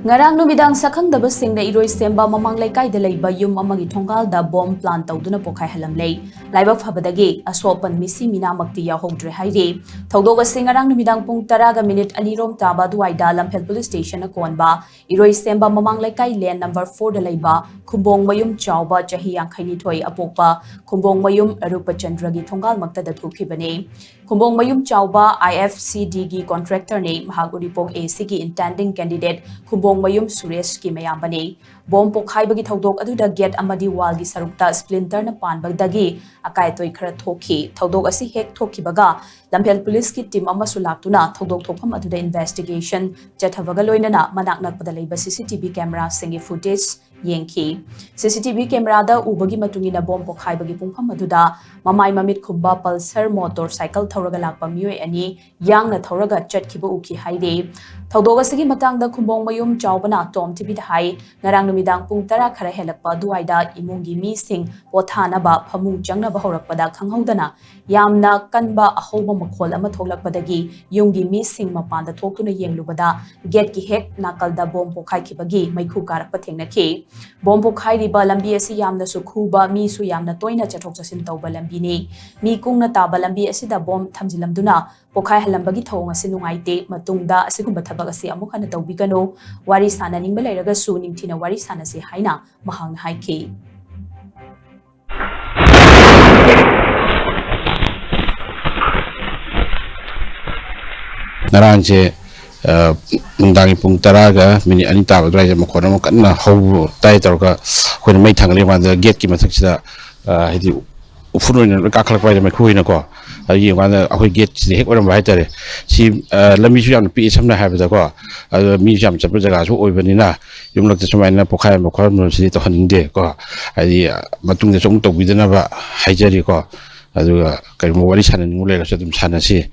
Ngarang numidang sakhangdaba singna Iroisemba Mamang Leikai de Leiba yum amagi thongal da bomb plan tawduna Pokhaihallamle Leiba phabadagi asopan misi mina makti yahodre hairi thawdoga singarang numidang pung 10 anirom taba duaida Lamphel police station akonba Iroisemba Mamang Leikai lane number 4 da Leiba Khumbong mayum chawba chahi yangkhaini thoi apokpa Khumbong mayum Arupa Chandragi thongal makta da thukibane Khumbong mayum chawba IFCD gi contractor ne Mahaguripok AC gi intending candidate Khumbong mayum Suresh ki mayambani bomb pokhaibagi thodok aduda gate amadi wall gi sarukta splinter na panbagdagi akai toi khara thokhi thodok asi hek thokhibaga Lamphel police ki team amasu laktuna thodok thokpham aduda investigation chathawaga loinana manak nakpada leiba CCTV camera singi footage yengki CCTV camera da ubagi matungina bomb pokhaibagi pungpham aduda mamai mamit khumba pulsar motorcycle thoraga lakpa mioi ani yangna thoraga chatkhiba ukhi haide thodok asigi matangda Khumbong mayum chawbana TOMTV da hai ngarang numidang pung 10 khara helakpa duaida imungi mi sing pothanaba phamung changnaba horakpada khanghaudana yamna kanba ahoba makhol ama thoklakpadagi yungi mi sing mapanda thoktuna yenglubada gate ki hek nakalda bomb pokhai khibagi maikhu karakpa thengnakhi bomb pokhai riba lambi asi yamna sukhuba mi su yamna toina chathok chasin tawba lambi ni mi kungna taba lambi asida bomb thamjilamduna Pokhaihallamlegi thong asi nungaite matungda asigumba thabak asi amuk hana tawbigano wari sana ningba leiraga su ningthina wari sana si haina mahang haiki naranje nungdangi pung 10 ga minit ani ta badrai ma khona ma kanna hau tai targa khoi mai thangli ma gate ki mathak sida hidi ufuroina ka khalak pai ma khuina ko yi wana ahoi gate si hek oram bai tare si lami su yam pi samna ha bada ko mi jam chap jaga su oibani na yumlak ta sumaina pokhai ma khor mun si to haningde ko ai matung de song to bidana ba haijari ko aduga kai mo wari sanan mu le ga sadum sanasi